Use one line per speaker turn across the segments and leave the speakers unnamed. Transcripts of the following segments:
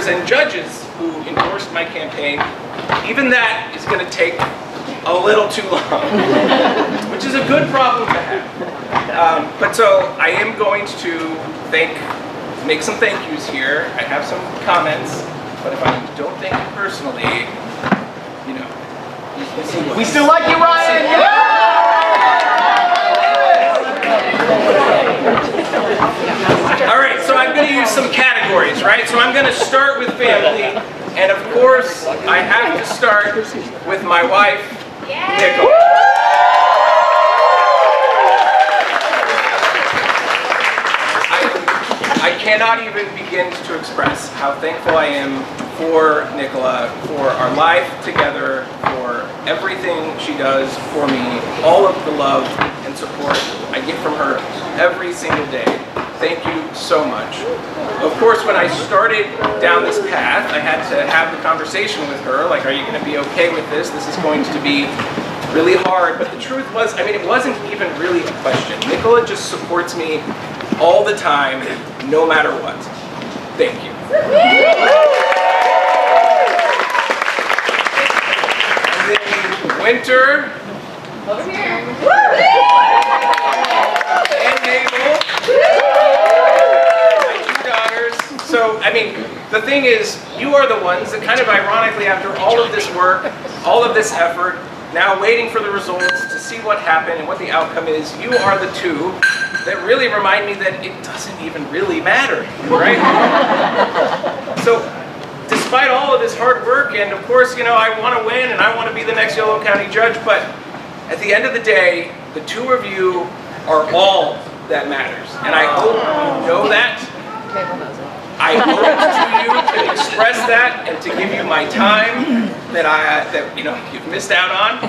senators and judges who endorsed my campaign, even that is going to take a little too long, which is a good problem to have. But so I am going to make some thank yous here. I have some comments, but if I don't thank you personally, you know,
we still like you, Ryan!
All right, so I'm going to use some categories, right? So I'm going to start with family, and of course, I have to start with my wife, Nicole. I cannot even begin to express how thankful I am for Nicola, for our life together, for everything she does for me, all of the love and support I get from her every single day. Thank you so much. Of course, when I started down this path, I had to have the conversation with her, like, are you going to be okay with this? This is going to be really hard. But the truth was, I mean, it wasn't even really a question. Nicola just supports me all the time, no matter what. Thank you. And then Winter.
Over here.
And Mabel. My two daughters. So, I mean, the thing is, you are the ones that kind of ironically, after all of this work, all of this effort, now waiting for the results to see what happened and what the outcome is, you are the two that really remind me that it doesn't even really matter, right? So, despite all of this hard work, and of course, you know, I want to win and I want to be the next Yolo County judge, but at the end of the day, the two of you are all that matters. And I hope you know that. I owe it to you to express that and to give you my time that you know, you've missed out on.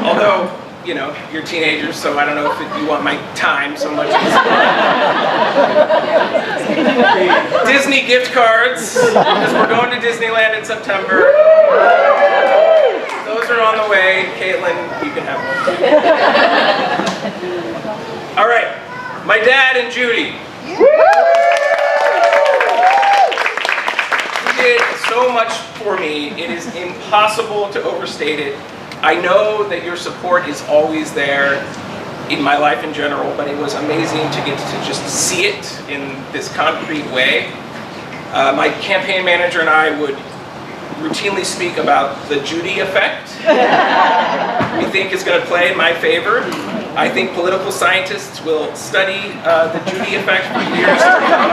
Although, you know, you're teenagers, so I don't know if you want my time so much. Disney gift cards, because we're going to Disneyland in September. Those are on the way. Caitlin, you can have one. All right, my dad and Judy. You did so much for me. It is impossible to overstate it. I know that your support is always there in my life in general, but it was amazing to get to just see it in this concrete way. My campaign manager and I would routinely speak about the Judy effect. We think is going to play in my favor. I think political scientists will study the Judy effect for years to come.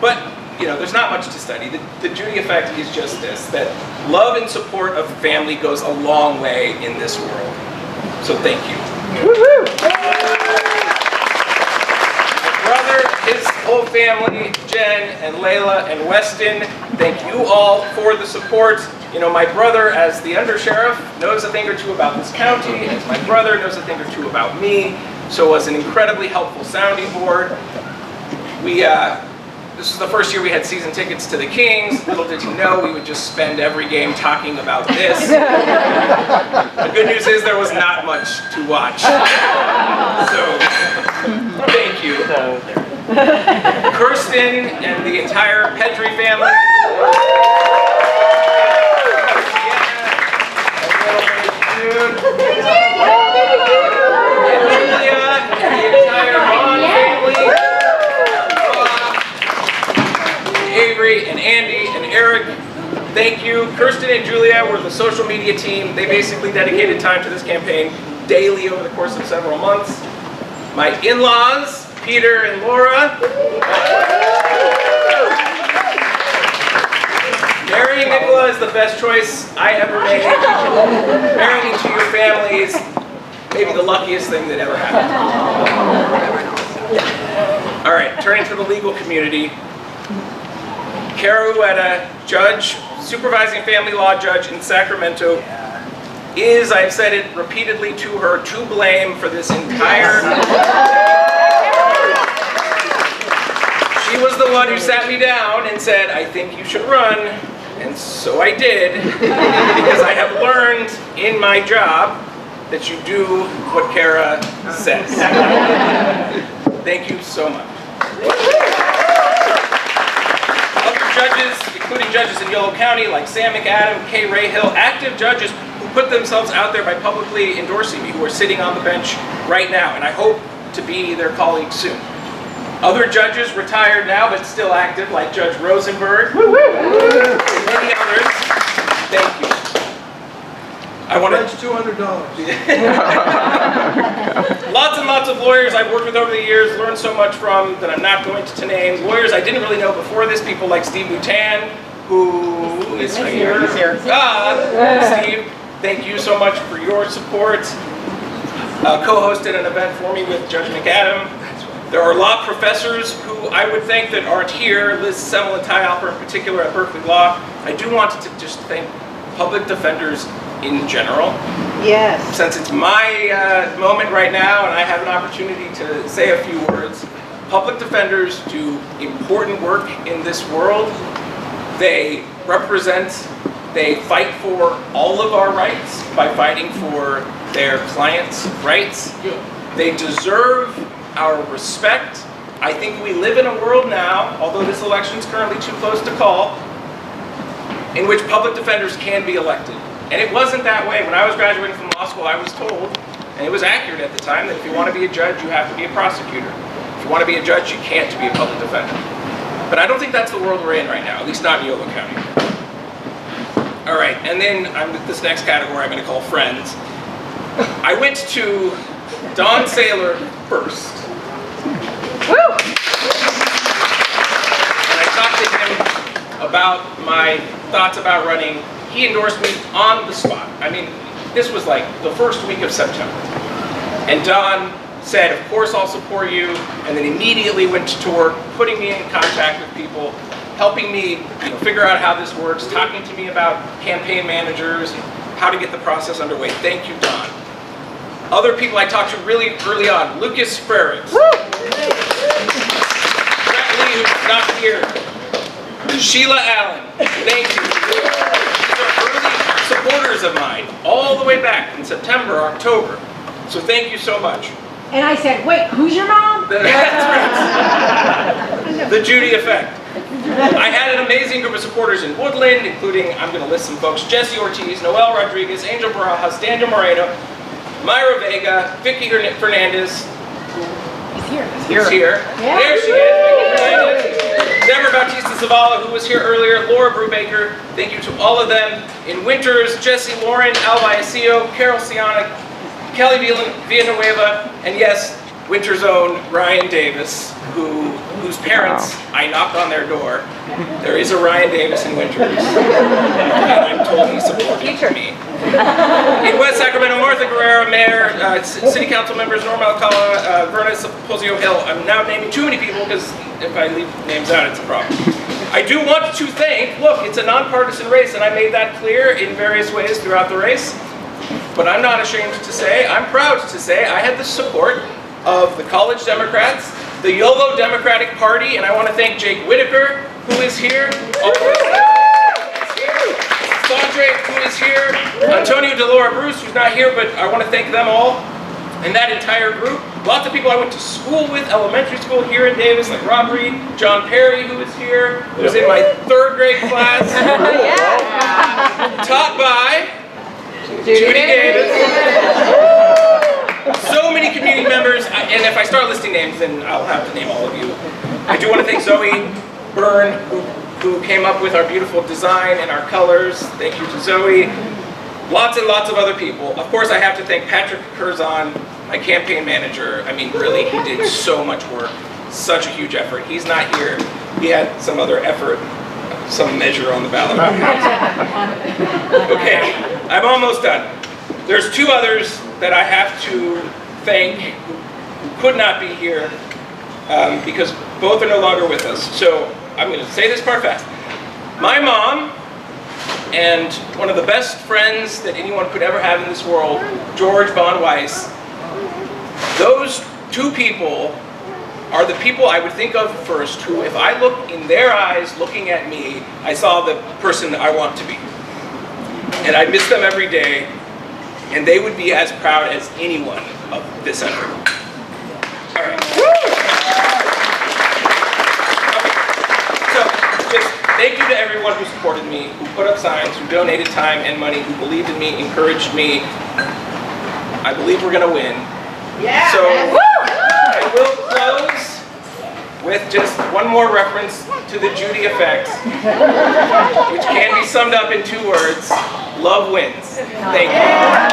But you know, there's not much to study. The Judy effect is just this, that love and support of family goes a long way in this world. So thank you. My brother, his whole family, Jen and Layla and Weston, thank you all for the support. You know, my brother, as the undersheriff, knows a thing or two about this county, as my brother knows a thing or two about me, so was an incredibly helpful sounding board. This was the first year we had season tickets to the Kings. Little did you know, we would just spend every game talking about this. The good news is there was not much to watch. So, thank you. Kirsten and the entire Pedri family. And Julia and the entire Ron family. Avery and Andy and Eric, thank you. Kirsten and Julia were the social media team. They basically dedicated time to this campaign daily over the course of several months. My in-laws, Peter and Laura. Marrying Nicola is the best choice I ever made. Marrying into your family is maybe the luckiest thing that ever happened. All right, turning to the legal community. Kara Ueda, judge, supervising family law judge in Sacramento, is, I've said it repeatedly to her, to blame for this entire... She was the one who sat me down and said, I think you should run, and so I did, because I have learned in my job that you do what Kara says. Thank you so much. judges, including judges in Yolo County like Sam McAdam, Kay Rayhill, active judges who put themselves out there by publicly endorsing me, who are sitting on the bench right now, and I hope to be their colleague soon. Other judges retired now but still active, like Judge Rosenberg, and many others. Thank you. I want to
$200.
Lots and lots of lawyers I've worked with over the years, learned so much from that I'm not going to name. Lawyers I didn't really know before this, people like Steve Boutan, who is here. Steve, thank you so much for your support. Co-hosted an event for me with Judge McAdam. There are law professors who I would thank that aren't here, Liz Semmel and Ty Alper in particular at Berkeley Law. I do want to just thank public defenders in general.
Yes.
Since it's my moment right now and I have an opportunity to say a few words, public defenders do important work in this world. They represent, they fight for all of our rights by fighting for their clients' rights. They deserve our respect. I think we live in a world now, although this election is currently too close to call, in which public defenders can be elected. And it wasn't that way. When I was graduating from law school, I was told, and it was accurate at the time, that if you want to be a judge, you have to be a prosecutor. If you want to be a judge, you can't be a public defender. But I don't think that's the world we're in right now, at least not in Yolo County. All right, and then this next category I'm going to call friends. I went to Don Saylor first.
Woo!
And I talked to him about my thoughts about running. He endorsed me on the spot. I mean, this was like the first week of September. And Don said, of course I'll support you, and then immediately went to work, putting me in contact with people, helping me figure out how this works, talking to me about campaign managers, and how to get the process underway. Thank you, Don. Other people I talked to really early on, Lucas Frericks, Brett Lee, who's not here, Sheila Allen, thank you. These are early supporters of mine, all the way back in September, October. So thank you so much.
And I said, wait, who's your mom?
That's right. The Judy effect. I had an amazing group of supporters in Woodland, including, I'm going to list some folks, Jesse Ortiz, Noel Rodriguez, Angel Barajas, Daniel Moreno, Myra Vega, Vicky Fernandez, who's here.
Yeah.
There she is, Vicky Fernandez. Deborah Bautista Zavala, who was here earlier, Laura Brubaker, thank you to all of them. In Winters, Jesse Lauren, Alva Icio, Carol Siana, Kelly Villanueva, and yes, Winter's own Ryan Davis, whose parents, I knocked on their door. There is a Ryan Davis in Winters, and I'm told he supported me. In West Sacramento, Martha Guerrero, Mayor, City Council members, Norma Alcala, Verna Posio Hill. I'm now naming too many people because if I leave names out, it's a problem. I do want to thank, look, it's a nonpartisan race, and I made that clear in various ways throughout the race. But I'm not ashamed to say, I'm proud to say, I had the support of the College Democrats, the Yolo Democratic Party, and I want to thank Jake Whitaker, who is here. Sandre, who is here. Antonio DeLora Bruce, who's not here, but I want to thank them all. And that entire group. Lots of people I went to school with, elementary school here in Davis, like Rob Reed, John Perry, who is here, who was in my 3rd grade class. Taught by Judy Davis. So many community members, and if I start listing names, then I'll have to name all of you. I do want to thank Zoe Byrne, who came up with our beautiful design and our colors. Thank you to Zoe. Lots and lots of other people. Of course, I have to thank Patrick Curzon, my campaign manager. I mean, really, he did so much work, such a huge effort. He's not here. He had some other effort, some measure on the ballot. Okay, I'm almost done. There's 2 others that I have to thank who could not be here because both are no longer with us. So I'm going to say this part fast. My mom and one of the best friends that anyone could ever have in this world, George Von Weiss, those 2 people are the people I would think of first who, if I look in their eyes looking at me, I saw the person I want to be. And I miss them every day, and they would be as proud as anyone of this effort. All right. Okay. So, just Thank you to everyone who supported me, who put up signs, who donated time and money, who believed in me, encouraged me. I believe we're gonna win.
Yeah.
So I will close with just one more reference to the Judy effect, which can be summed up in 2 words: love wins. Thank you.